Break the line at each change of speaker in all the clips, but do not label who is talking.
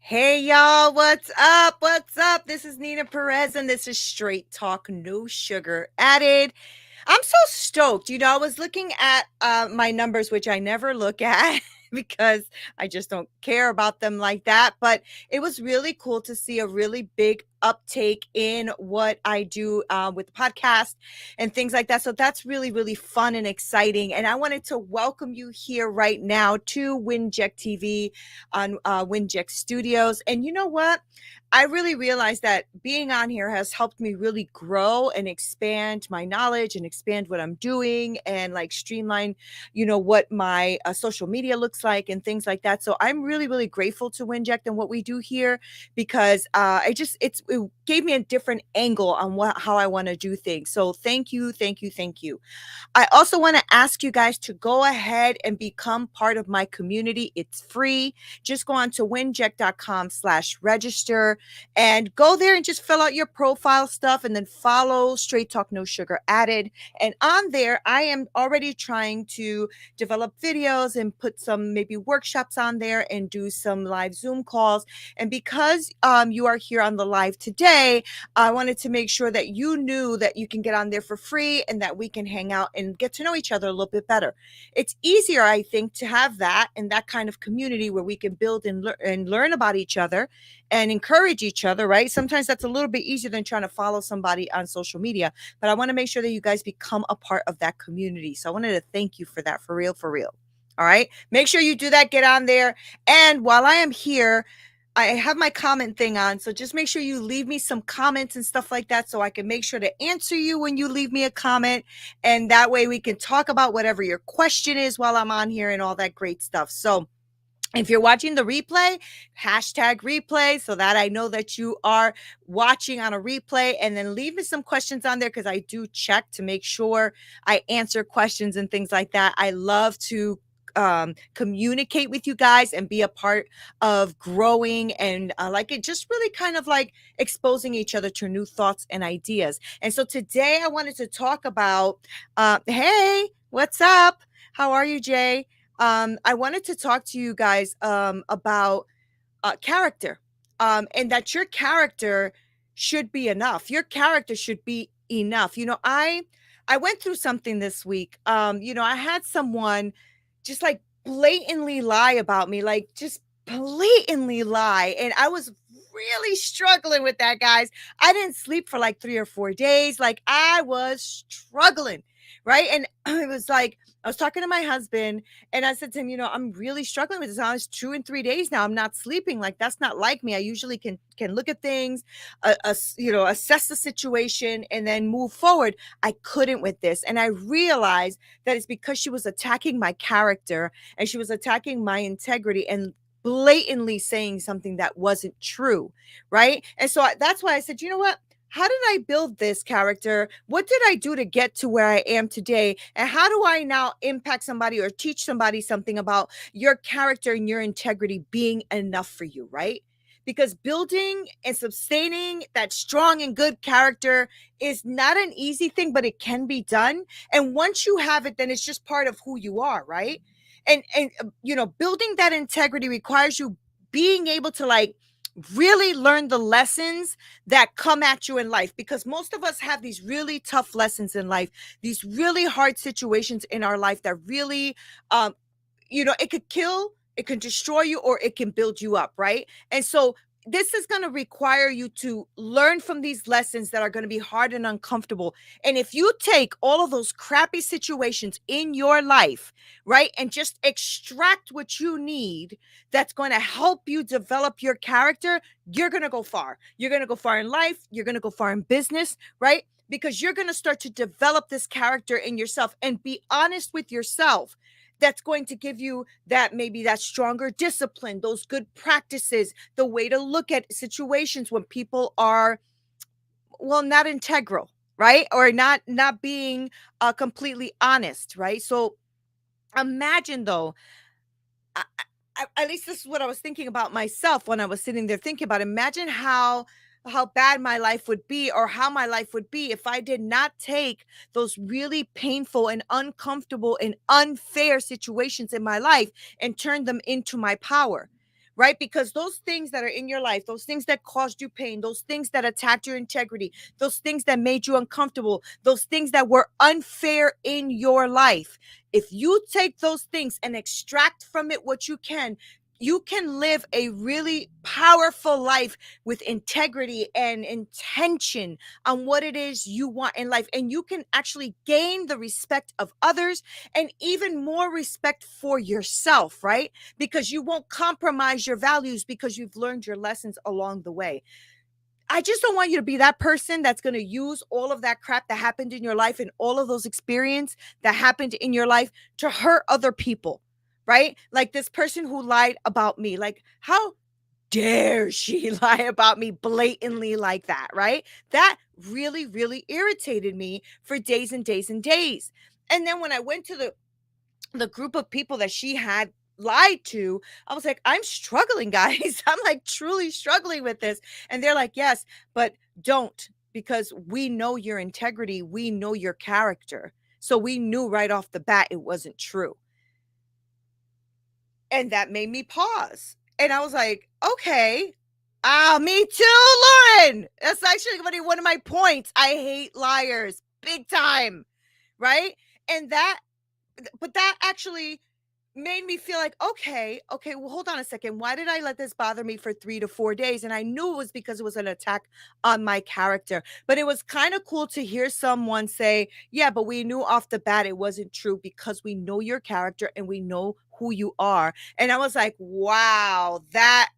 Hey y'all, what's up? What's up? This is Neena Perez and this is Straight Talk, no sugar added. I'm so stoked. I was looking at my numbers, which I never look at because I just don't care about them like that. But it was really cool to see a really big uptake in what I do with the podcast and things like that. So that's really, really fun and exciting. And I wanted to welcome you here right now to WINJECT TV on WINJECT Studios. And you know what? I really realized that being on here has helped me really grow and expand my knowledge and expand what I'm doing and like streamline, what my social media looks like and things like that. So I'm really, really grateful to WinJect and what we do here because it gave me a different angle on how I want to do things. So thank you, thank you, thank you. I also want to ask you guys to go ahead and become part of my community. It's free. Just go on to winject.com/register and go there and just fill out your profile stuff and then follow Straight Talk No Sugar Added. And on there, I am already trying to develop videos and put some maybe workshops on there and do some live Zoom calls. And because you are here on the live today, I wanted to make sure that you knew that you can get on there for free and that we can hang out and get to know each other a little bit better. It's easier, I think, to have that and that kind of community where we can build and learn about each other and encourage each other, right? Sometimes that's a little bit easier than trying to follow somebody on social media, but I want to make sure that you guys become a part of that community. So I wanted to thank you for that, for real, for real. All right. Make sure you do that. Get on there. And while I am here, I have my comment thing on. So just make sure you leave me some comments and stuff like that so I can make sure to answer you when you leave me a comment. And that way we can talk about whatever your question is while I'm on here and all that great stuff. So if you're watching the replay, hashtag replay so that I know that you are watching on a replay, and then leave me some questions on there because I do check to make sure I answer questions and things like that. I love to communicate with you guys and be a part of growing and like it just really kind of like exposing each other to new thoughts and ideas. And so today I wanted to talk about hey, what's up? How are you, Jay? I wanted to talk to you guys about character, and that your character should be enough. Your character should be enough. I went through something this week. I had someone just like blatantly lie about me, like just blatantly lie, and I was really struggling with that, guys. I didn't sleep for like 3 or 4 days. Like I was struggling, right? And it was like I was talking to my husband and I said to him, I'm really struggling with this. Now it's 2 and 3 days now. I'm not sleeping. Like that's not like me. I usually can look at things, assess the situation and then move forward. I couldn't with this. And I realized that it's because she was attacking my character and she was attacking my integrity and blatantly saying something that wasn't true, right? And so that's why I said, you know what? How did I build this character? What did I do to get to where I am today? And how do I now impact somebody or teach somebody something about your character and your integrity being enough for you, right? Because building and sustaining that strong and good character is not an easy thing, but it can be done. And once you have it, then it's just part of who you are, right? And building that integrity requires you being able to like really learn the lessons that come at you in life, because most of us have these really tough lessons in life, these really hard situations in our life that really it could kill, it can destroy you, or it can build you up, right? And so this is going to require you to learn from these lessons that are going to be hard and uncomfortable. And if you take all of those crappy situations in your life, right, and just extract what you need that's going to help you develop your character, you're going to go far. You're going to go far in life. You're going to go far in business, right? Because you're going to start to develop this character in yourself and be honest with yourself. That's going to give you that, maybe that stronger discipline, those good practices, the way to look at situations when people are, well, not integral, right? Or not being completely honest, right? So imagine though, at least this is what I was thinking about myself when I was sitting there thinking about it. Imagine how bad my life would be, or how my life would be, if I did not take those really painful and uncomfortable and unfair situations in my life and turn them into my power, right? Because those things that are in your life, those things that caused you pain, those things that attacked your integrity, those things that made you uncomfortable, those things that were unfair in your life, if you take those things and extract from it what you can live a really powerful life with integrity and intention on what it is you want in life. And you can actually gain the respect of others and even more respect for yourself, right? Because you won't compromise your values because you've learned your lessons along the way. I just don't want you to be that person that's going to use all of that crap that happened in your life and all of those experience that happened in your life to hurt other people, right? Like this person who lied about me. Like, how dare she lie about me blatantly like that, right? That really, really irritated me for days and days and days. And then when I went to the group of people that she had lied to, I was like, I'm struggling, guys. I'm like truly struggling with this. And they're like, yes, but don't, because we know your integrity, we know your character. So we knew right off the bat it wasn't true. And that made me pause. And I was like, okay. Ah, me too, Lauren. That's actually one of my points. I hate liars big time. Right. And but that actually made me feel like, okay, well, hold on a second. Why did I let this bother me for 3 to 4 days? And I knew it was because it was an attack on my character. But it was kind of cool to hear someone say, yeah, but we knew off the bat it wasn't true because we know your character and we know who you are. And I was like, wow, that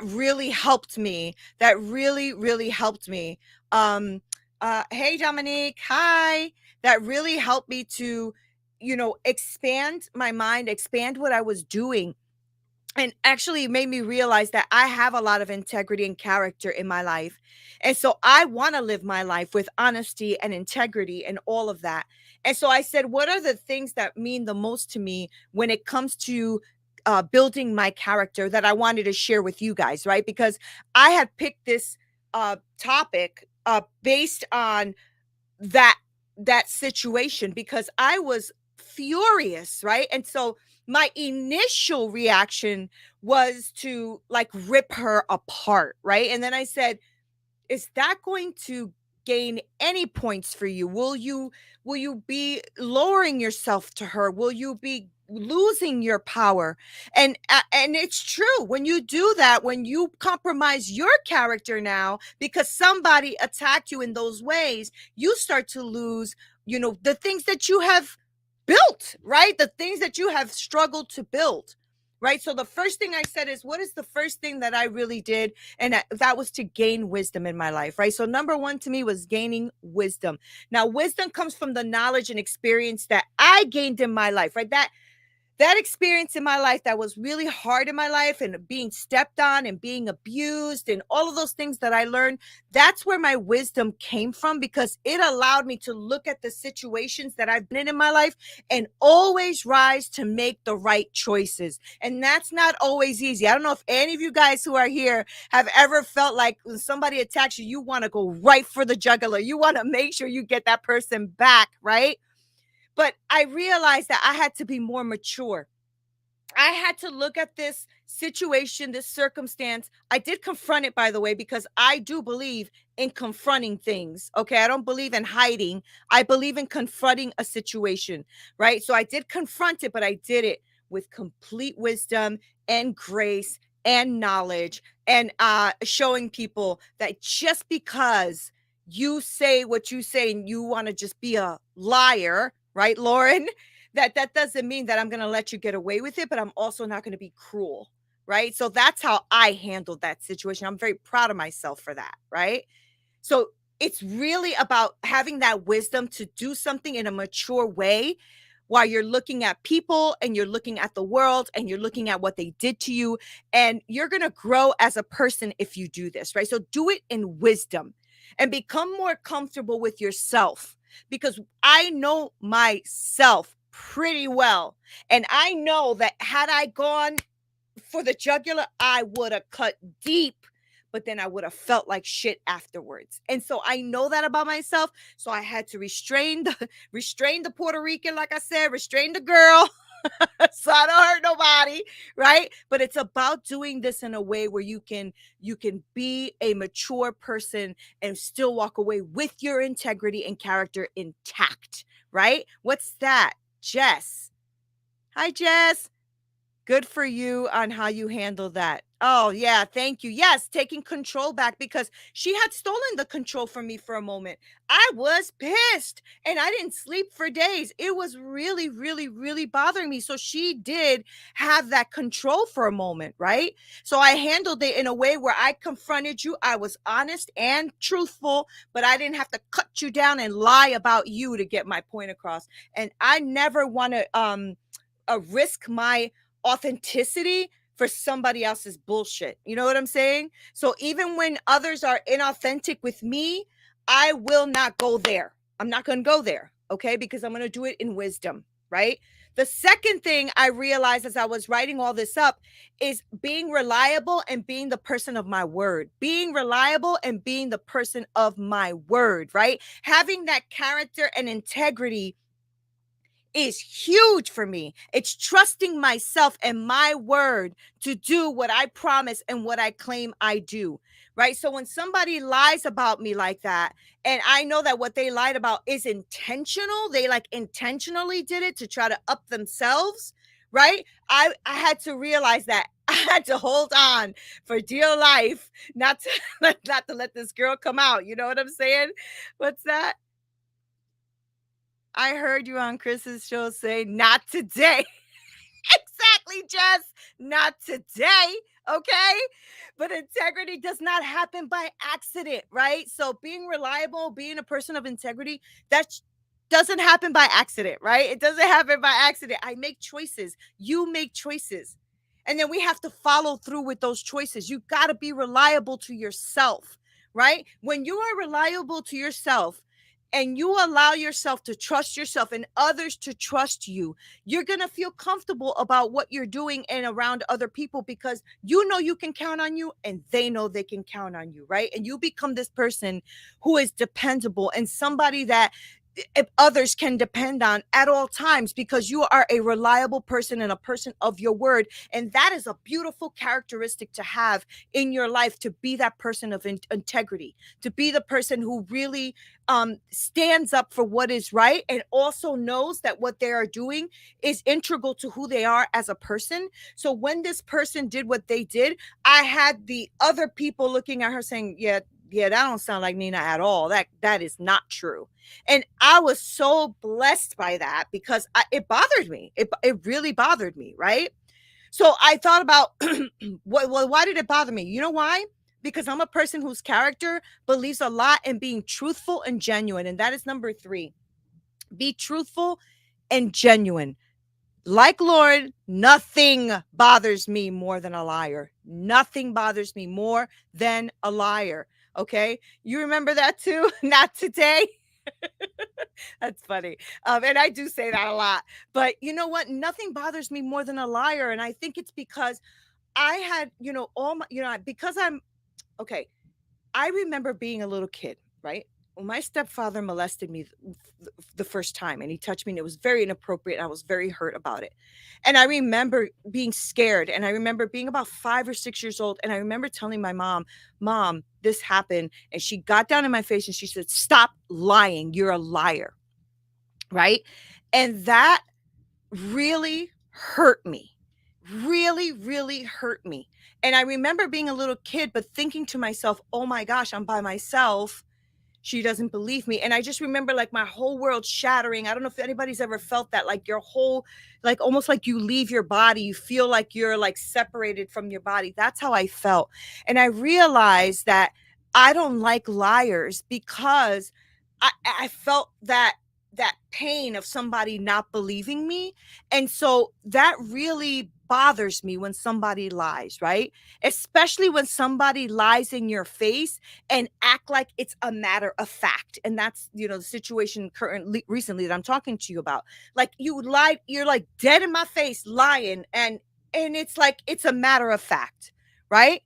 really helped me. That really, really helped me. Hey, Dominique, hi. That really helped me to expand my mind, expand what I was doing, and actually made me realize that I have a lot of integrity and character in my life. And so I want to live my life with honesty and integrity and all of that. And so I said, what are the things that mean the most to me when it comes to building my character that I wanted to share with you guys, right? Because I had picked this topic based on that situation because I was furious, right? And so my initial reaction was to like rip her apart, right? And then I said, is that going to gain any points for you? Will you be lowering yourself to her? Will you be losing your power? And it's true. When you do that, when you compromise your character now because somebody attacked you in those ways, you start to lose, the things that you have built, right? The things that you have struggled to build. Right. So the first thing I said is, what is the first thing that I really did? And that was to gain wisdom in my life. Right. So number one to me was gaining wisdom. Now, wisdom comes from the knowledge and experience that I gained in my life. Right. That experience in my life that was really hard in my life and being stepped on and being abused and all of those things that I learned, that's where my wisdom came from because it allowed me to look at the situations that I've been in my life and always rise to make the right choices. And that's not always easy. I don't know if any of you guys who are here have ever felt like when somebody attacks you, you want to go right for the jugular. You want to make sure you get that person back, right? But I realized that I had to be more mature. I had to look at this situation, this circumstance. I did confront it, by the way, because I do believe in confronting things. Okay. I don't believe in hiding. I believe in confronting a situation, right? So I did confront it, but I did it with complete wisdom and grace and knowledge and showing people that just because you say what you say and you want to just be a liar, right, Lauren? That doesn't mean that I'm going to let you get away with it, but I'm also not going to be cruel, right? So that's how I handled that situation. I'm very proud of myself for that, right? So it's really about having that wisdom to do something in a mature way while you're looking at people and you're looking at the world and you're looking at what they did to you. And you're going to grow as a person if you do this, right? So do it in wisdom and become more comfortable with yourself because I know myself pretty well. And I know that had I gone for the jugular, I would have cut deep, but then I would have felt like shit afterwards. And so I know that about myself. So I had to restrain the Puerto Rican, like I said, restrain the girl. So I don't hurt nobody, right? But it's about doing this in a way where you can be a mature person and still walk away with your integrity and character intact, right? What's that? Jess. Hi, Jess. Good for you on how you handle that. Oh, yeah, thank you. Yes, taking control back because she had stolen the control from me for a moment. I was pissed and I didn't sleep for days. It was really, really, really bothering me. So she did have that control for a moment, right? So I handled it in a way where I confronted you. I was honest and truthful, but I didn't have to cut you down and lie about you to get my point across. And I never want to risk my authenticity for somebody else's bullshit. You know what I'm saying? So even when others are inauthentic with me, I will not go there. I'm not going to go there, okay? Because I'm going to do it in wisdom, right? The second thing I realized as I was writing all this up is being reliable and being the person of my word. Being reliable and being the person of my word, right? Having that character and integrity is huge for me. It's trusting myself and my word to do what I promise and what I claim I do. Right. So when somebody lies about me like that, and I know that what they lied about is intentional, they like intentionally did it to try to up themselves. Right. I had to realize that I had to hold on for dear life, not to not to let this girl come out. You know what I'm saying? What's that? I heard you on Chris's show say, "Not today." Exactly, Jess. Not today. Okay. But integrity does not happen by accident, right? So being reliable, being a person of integrity, that doesn't happen by accident, right? It doesn't happen by accident. I make choices. You make choices. And then we have to follow through with those choices. You got to be reliable to yourself, right? When you are reliable to yourself, and you allow yourself to trust yourself and others to trust you, you're going to feel comfortable about what you're doing and around other people because you know you can count on you and they know they can count on you, right? And you become this person who is dependable and somebody that others can depend on at all times because you are a reliable person and a person of your word. And that is a beautiful characteristic to have in your life, to be that person of integrity, to be the person who really stands up for what is right and also knows that what they are doing is integral to who they are as a person. So when this person did what they did, I had the other people looking at her saying, yeah, that don't sound like Neena at all. That is not true. And I was so blessed by that because it bothered me. It really bothered me, right? So I thought about why did it bother me? You know why? Because I'm a person whose character believes a lot in being truthful and genuine. And that is number 3. Be truthful and genuine. Like Lord, nothing bothers me more than a liar. Nothing bothers me more than a liar. Okay. You remember that too? Not today. That's funny. And I do say that a lot. But you know what? Nothing bothers me more than a liar. And I think it's because I had, all my, because I'm okay. I remember being a little kid, right? When my stepfather molested me the first time and he touched me and it was very inappropriate and I was very hurt about it. And I remember being scared and I remember being about 5 or 6 years old and I remember telling my mom, "Mom, this happened." And she got down in my face and she said, "Stop lying. You're a liar." Right? And that really hurt me. Really, really hurt me. And I remember being a little kid, but thinking to myself, "Oh my gosh, I'm by myself. She doesn't believe me." And I just remember like my whole world shattering. I don't know if anybody's ever felt that, like your whole, like almost like you leave your body. You feel like you're like separated from your body. That's how I felt. And I realized that I don't like liars because I felt that pain of somebody not believing me. And so that really bothers me when somebody lies, right? Especially when somebody lies in your face and act like it's a matter of fact. And that's, the situation currently recently that I'm talking to you about. Like you lied, you're like dead in my face lying and it's like it's a matter of fact, right?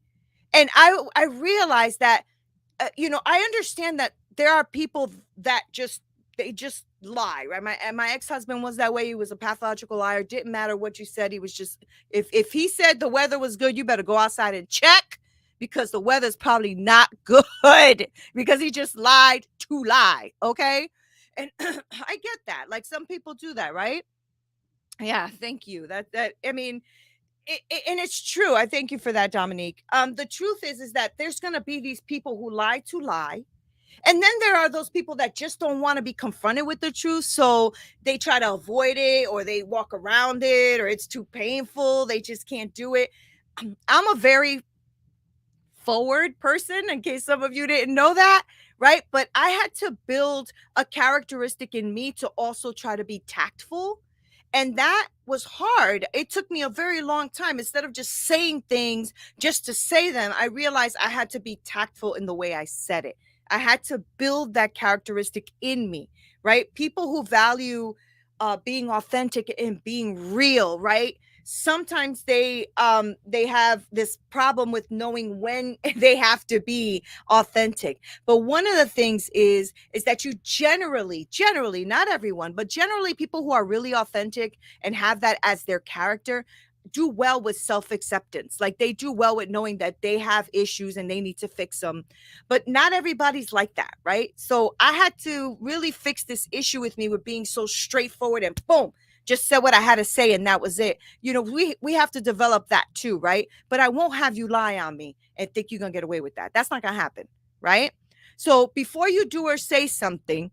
And I realized that I understand that there are people that just they just lie, right? My ex-husband was that way. He was a pathological liar. Didn't matter what you said. He was just, if he said the weather was good, you better go outside and check, because the weather's probably not good, because he just lied to lie, okay? And I get that. Like, some people do that, right? Yeah, thank you. That I mean, and it's true. I thank you for that, Dominique. The truth is that there's going to be these people who lie to lie, and then there are those people that just don't want to be confronted with the truth. So they try to avoid it, or they walk around it, or it's too painful. They just can't do it. I'm a very forward person, in case some of you didn't know that, right? But I had to build a characteristic in me to also try to be tactful. And that was hard. It took me a very long time. Instead of just saying things just to say them, I realized I had to be tactful in the way I said it. I had to build that characteristic in me, right? People who value being authentic and being real, right? Sometimes they have this problem with knowing when they have to be authentic. But one of the things is that you generally, not everyone, but generally, people who are really authentic and have that as their character do well with self-acceptance. Like, they do well with knowing that they have issues and they need to fix them. But not everybody's like that, right? So I had to really fix this issue with me, with being so straightforward and boom, just said what I had to say and that was it. We have to develop that too, right? But I won't have you lie on me and think you're gonna get away with that. That's not gonna happen, right? So before you do or say something,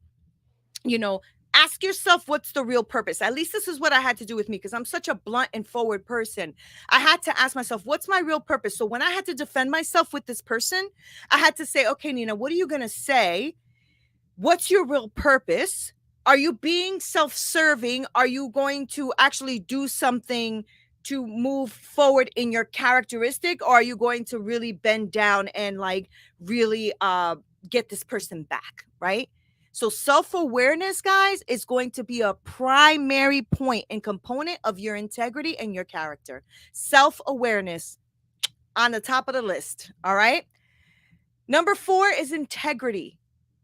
you know, ask yourself, what's the real purpose? At least this is what I had to do with me, because I'm such a blunt and forward person. I had to ask myself, what's my real purpose? So when I had to defend myself with this person, I had to say, okay, Neena, what are you gonna say? What's your real purpose? Are you being self-serving? Are you going to actually do something to move forward in your characteristic? Or are you going to really bend down and like really get this person back, right? So self-awareness, guys, is going to be a primary point and component of your integrity and your character. Self-awareness on the top of the list, all right? Number 4 is integrity.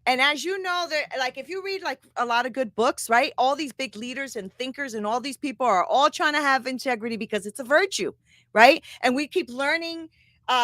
And as you know, that, like, if you read like a lot of good books, right? All these big leaders and thinkers and all these people are all trying to have integrity because it's a virtue, right? And we keep learning.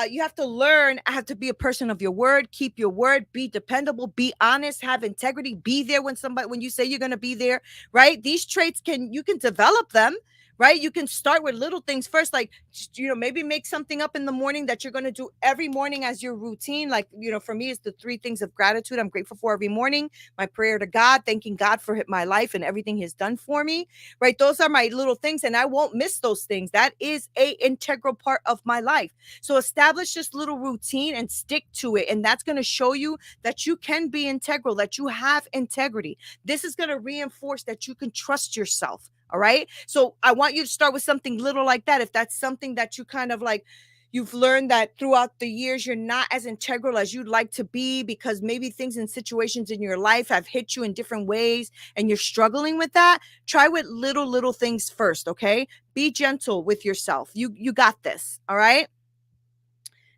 You have to learn. I have to be a person of your word. Keep your word. Be dependable. Be honest. Have integrity. Be there when you say you're going to be there, right? These traits you can develop them, right? You can start with little things first, like, maybe make something up in the morning that you're going to do every morning as your routine. Like, for me, it's the 3 things of gratitude I'm grateful for every morning. My prayer to God, thanking God for my life and everything He's done for me, right? Those are my little things, and I won't miss those things. That is a integral part of my life. So establish this little routine and stick to it, and that's going to show you that you can be integral, that you have integrity. This is going to reinforce that you can trust yourself. All right. So I want you to start with something little like that. If that's something that you kind of like, you've learned that throughout the years, you're not as integral as you'd like to be, because maybe things and situations in your life have hit you in different ways and you're struggling with that. Try with little things first. Okay. Be gentle with yourself. You got this. All right.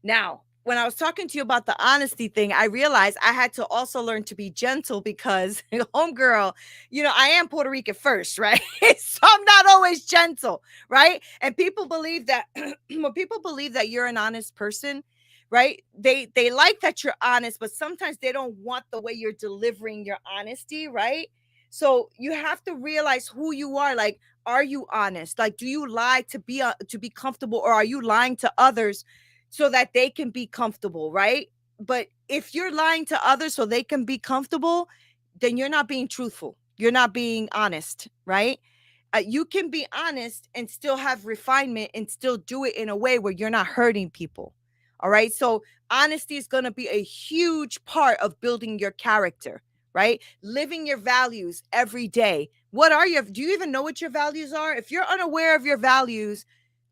Now, when I was talking to you about the honesty thing, I realized I had to also learn to be gentle, because homegirl, I am Puerto Rican first, right? So I'm not always gentle, right? And people believe that when people believe that you're an honest person, right? They like that you're honest, but sometimes they don't want the way you're delivering your honesty, right? So you have to realize who you are. Like, are you honest? Like, do you lie to be comfortable, or are you lying to others so that they can be comfortable, right? But if you're lying to others so they can be comfortable, then you're not being truthful. You're not being honest, right? You can be honest and still have refinement and still do it in a way where you're not hurting people. All right. So honesty is going to be a huge part of building your character, right? Living your values every day. Do you even know what your values are? If you're unaware of your values,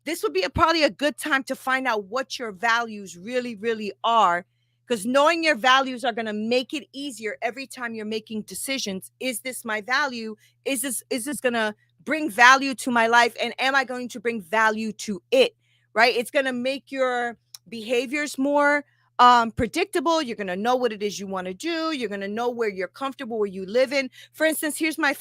this would be probably a good time to find out what your values really, really are, because knowing your values are going to make it easier every time you're making decisions. Is this my value? Is this going to bring value to my life? And am I going to bring value to it? Right? It's going to make your behaviors more predictable. You're going to know what it is you want to do. You're going to know where you're comfortable, where you live in. For instance, here's my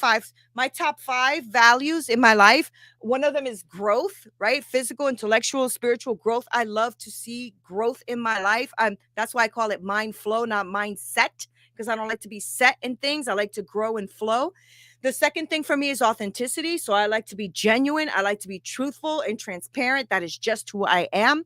top 5 values in my life. One of them is growth, right? Physical, intellectual, spiritual growth. I love to see growth in my life. That's why I call it mind flow, not mindset, because I don't like to be set in things. I like to grow and flow. The second thing for me is authenticity. So I like to be genuine. I like to be truthful and transparent. That is just who I am.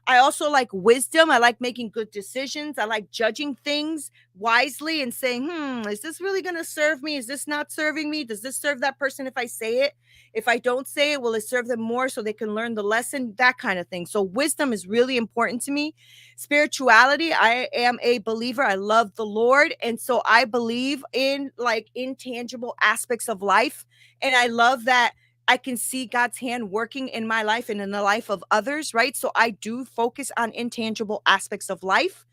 I also like wisdom. I like making good decisions. I like judging things wisely and saying, is this really going to serve me? Is this not serving me? Does this serve that person if I say it? If I don't say it, will it serve them more so they can learn the lesson? That kind of thing. So wisdom is really important to me. Spirituality, I am a believer. I love the Lord. And so I believe in like intangible aspects of life. And I love that I can see God's hand working in my life and in the life of others, right? So I do focus on intangible aspects of life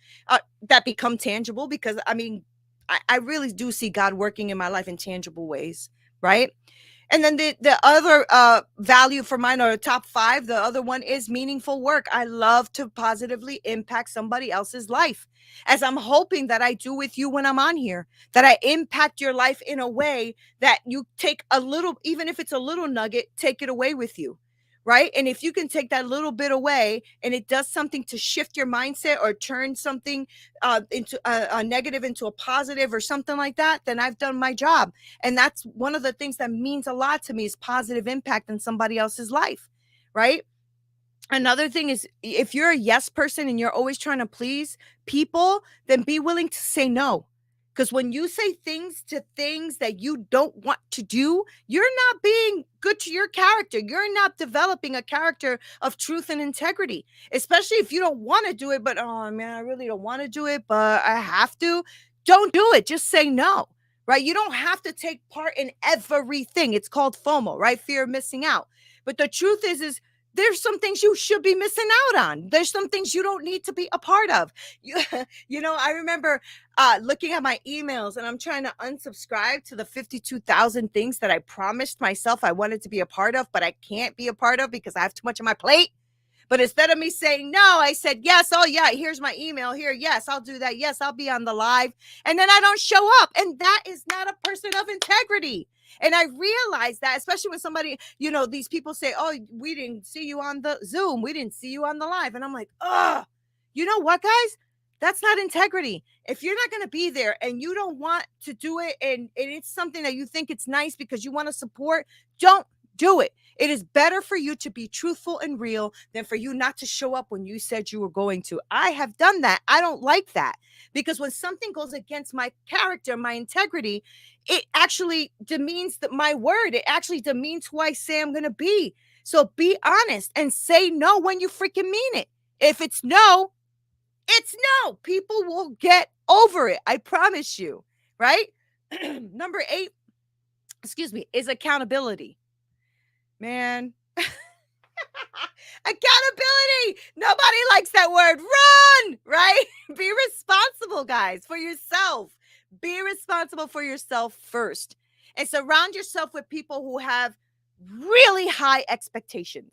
that become tangible because, I mean, I really do see God working in my life in tangible ways, right? And then the other value for mine, or top 5, the other one is meaningful work. I love to positively impact somebody else's life, as I'm hoping that I do with you when I'm on here, that I impact your life in a way that you take a little, even if it's a little nugget, take it away with you. Right. And if you can take that little bit away and it does something to shift your mindset or turn something into a negative into a positive or something like that, then I've done my job. And that's one of the things that means a lot to me, is positive impact in somebody else's life. Right. Another thing is, if you're a yes person and you're always trying to please people, then be willing to say no. Because when you say things to things that you don't want to do, you're not being good to your character. You're not developing a character of truth and integrity, especially if you don't want to do it. But, oh man, I really don't want to do it, but I have to. Don't do it. Just say no, right? You don't have to take part in everything. It's called FOMO, right? Fear of missing out. But the truth is there's some things you should be missing out on. There's some things you don't need to be a part of. I remember looking at my emails and I'm trying to unsubscribe to the 52,000 things that I promised myself I wanted to be a part of, but I can't be a part of because I have too much on my plate. But instead of me saying no, I said yes. Oh yeah, here's my email here. Yes, I'll do that. Yes, I'll be on the live. And then I don't show up. And that is not a person of integrity. And I realized that, especially when somebody, these people say, oh, we didn't see you on the Zoom. We didn't see you on the live. And I'm like, you know what, guys? That's not integrity. If you're not going to be there and you don't want to do it, and it's something that you think it's nice because you want to support, don't do it. It is better for you to be truthful and real than for you not to show up when you said you were going to. I have done that. I don't like that, because when something goes against my character, my integrity, it actually demeans my word. It actually demeans who I say I'm going to be. So be honest and say no when you freaking mean it. If it's no, it's no. People will get over it. I promise you, right? Number 8, is accountability. Man, accountability. Nobody likes that word. Run, right? Be responsible, guys, for yourself. Be responsible for yourself first, and surround yourself with people who have really high expectations,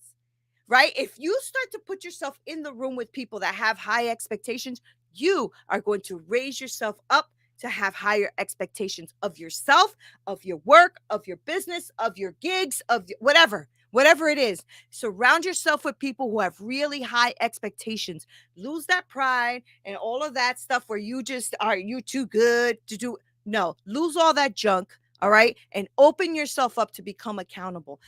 right? If you start to put yourself in the room with people that have high expectations, you are going to raise yourself up to have higher expectations of yourself, of your work, of your business, of your gigs, of whatever it is. Surround yourself with people who have really high expectations. Lose that pride and all of that stuff where you too good to do. No, lose all that junk. All right. And open yourself up to become accountable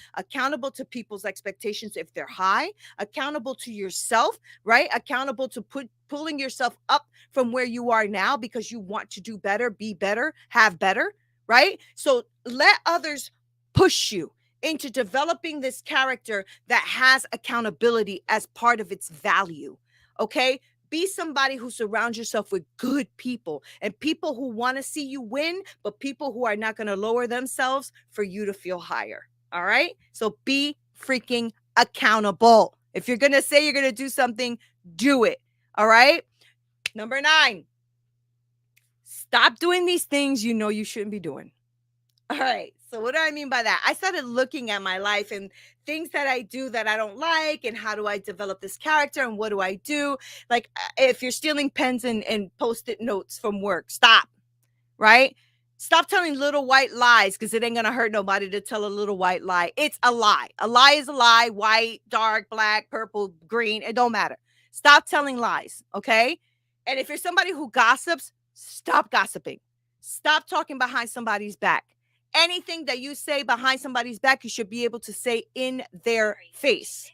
to people's expectations if they're high, accountable to yourself, right? Accountable to pulling yourself up from where you are now because you want to do better, be better, have better, right? So let others push you into developing this character that has accountability as part of its value. Okay. Be somebody who surrounds yourself with good people and people who want to see you win, but people who are not going to lower themselves for you to feel higher. All right. So be freaking accountable. If you're going to say you're going to do something, do it. All right. Number 9, stop doing these things you know you shouldn't be doing. All right. So what do I mean by that? I started looking at my life and things that I do that I don't like, and how do I develop this character, and what do I do? Like, if you're stealing pens and post-it notes from work, stop, right? Stop telling little white lies, because it ain't gonna hurt nobody to tell a little white lie. It's a lie. A lie is a lie. White, dark, black, purple, green, it don't matter. Stop telling lies, okay? And if you're somebody who gossips, stop gossiping. Stop talking behind somebody's back. Anything that you say behind somebody's back, you should be able to say in their face.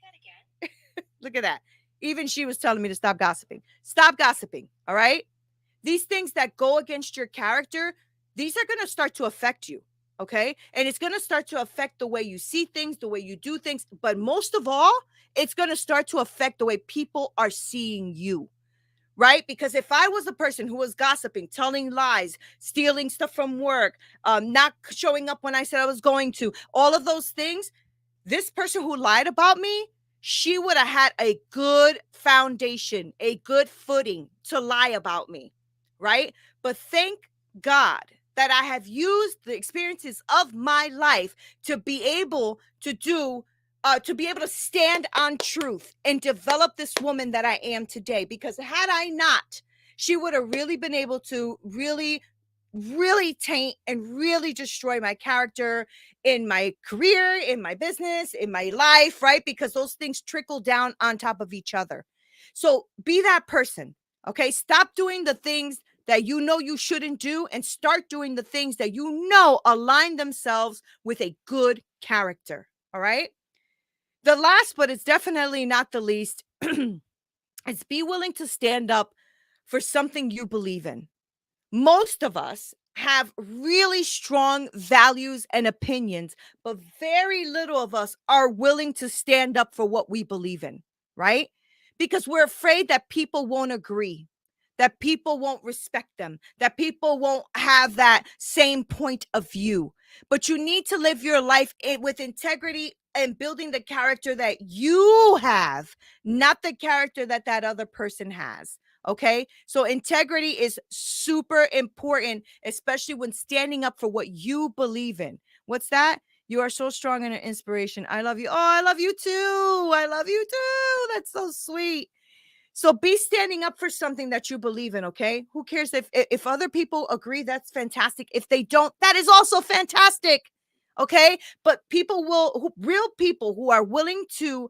Look at that. Even she was telling me to stop gossiping. Stop gossiping, all right? These things that go against your character, these are going to start to affect you, okay? And it's going to start to affect the way you see things, the way you do things, but most of all, it's going to start to affect the way people are seeing you, right? Because if I was a person who was gossiping, telling lies, stealing stuff from work, not showing up when I said I was going to, all of those things, this person who lied about me, she would have had a good foundation, a good footing to lie about me, right? But thank God that I have used the experiences of my life to be able to to be able to stand on truth and develop this woman that I am today. Because had I not, she would have really been able to really taint and really destroy my character in my career, in my business, in my life, right? Because those things trickle down on top of each other. So be that person, okay? Stop doing the things that you know you shouldn't do, and start doing the things that you know align themselves with a good character, all right? The last, but it's definitely not the least, is be willing to stand up for something you believe in. Most of us have really strong values and opinions, but very little of us are willing to stand up for what we believe in, right? Because we're afraid that people won't agree, that people won't respect them, that people won't have that same point of view. But you need to live your life with integrity and building the character that you have, not the character that that other person has. Okay. So integrity is super important, especially when standing up for what you believe in. What's that? You are so strong and an inspiration. I love you. Oh, I love you too. I love you too. That's so sweet. So be standing up for something that you believe in, okay? Who cares if other people agree? That's fantastic. If they don't, that is also fantastic. Okay? But real people who are willing to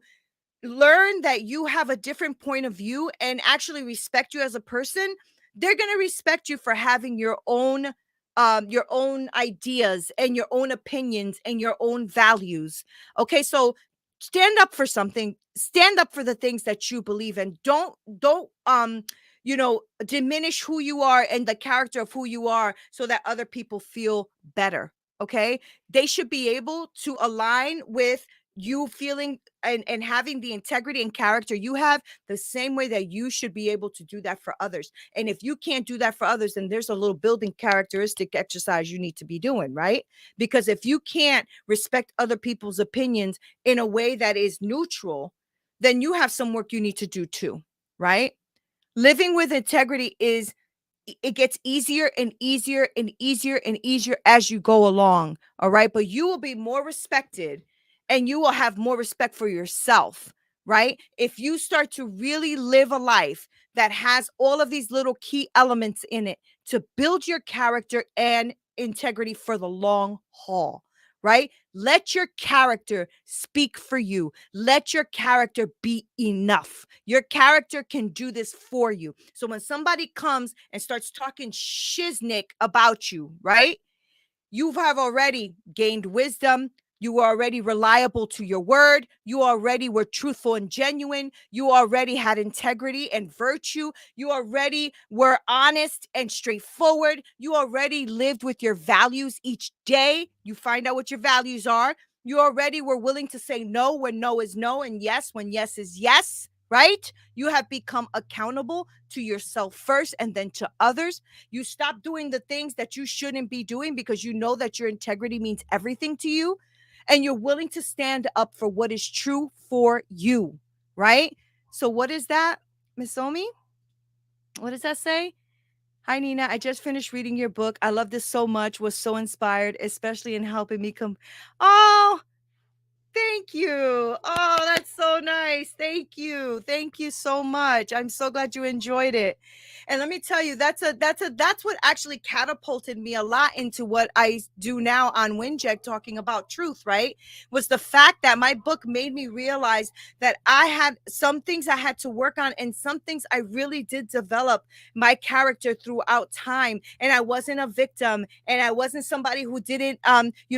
learn that you have a different point of view and actually respect you as a person, they're going to respect you for having your own ideas and your own opinions and your own values. Okay, so stand up for something, stand up for the things that you believe in. Don't diminish who you are and the character of who you are so that other people feel better. Okay, they should be able to align with you feeling and having the integrity and character you have, the same way that you should be able to do that for others. And if you can't do that for others, then there's a little building characteristic exercise you need to be doing, right? Because if you can't respect other people's opinions in a way that is neutral, then you have some work you need to do too, right? Living with integrity it gets easier and easier and easier and easier as you go along. All right. But you will be more respected, and you will have more respect for yourself, right? If you start to really live a life that has all of these little key elements in it to build your character and integrity for the long haul, right? Let your character speak for you. Let your character be enough. Your character can do this for you. So when somebody comes and starts talking shiznick about you, right? You have already gained wisdom. You are already reliable to your word. You already were truthful and genuine. You already had integrity and virtue. You already were honest and straightforward. You already lived with your values each day. You find out what your values are. You already were willing to say no when no is no and yes when yes is yes, right? You have become accountable to yourself first and then to others. You stop doing the things that you shouldn't be doing because you know that your integrity means everything to you, and you're willing to stand up for what is true for you, right? So what is that, Miss Omi? What does that say? Hi, Nina. I just finished reading your book. I love this so much, was so inspired, especially in helping me come. Oh, thank you. Oh, that's so nice. Thank you. Thank you so much. I'm so glad you enjoyed it. And let me tell you, that's what actually catapulted me a lot into what I do now on WINJECT, talking about truth, right? Was the fact that my book made me realize that I had some things I had to work on, and some things I really did develop my character throughout time. And I wasn't a victim, and I wasn't somebody who didn't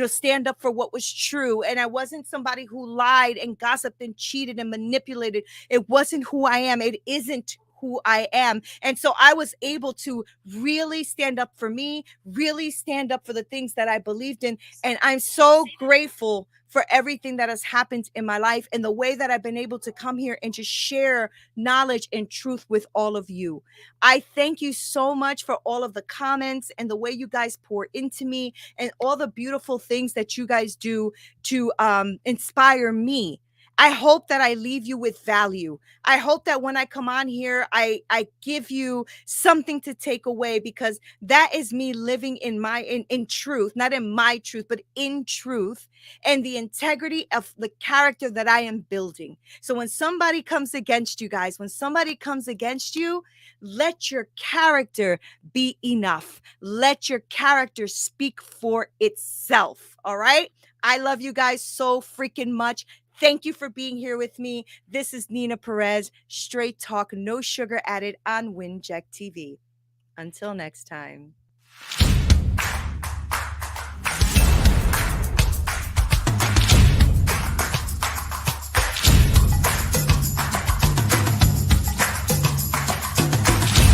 stand up for what was true, and I wasn't somebody who lied and gossiped and cheated and manipulated. It wasn't who I am. It isn't who I am. And so I was able to really stand up for me, really stand up for the things that I believed in. And I'm so grateful for everything that has happened in my life, and the way that I've been able to come here and just share knowledge and truth with all of you. I thank you so much for all of the comments and the way you guys pour into me, and all the beautiful things that you guys do to inspire me. I hope that I leave you with value. I hope that when I come on here, I give you something to take away, because that is me living in truth, not in my truth, but in truth, and the integrity of the character that I am building. So when somebody comes against you guys, when somebody comes against you, let your character be enough. Let your character speak for itself. All right. I love you guys so freaking much. Thank you for being here with me. This is Neena Perez, straight talk, no sugar added on WINJECT TV. Until next time.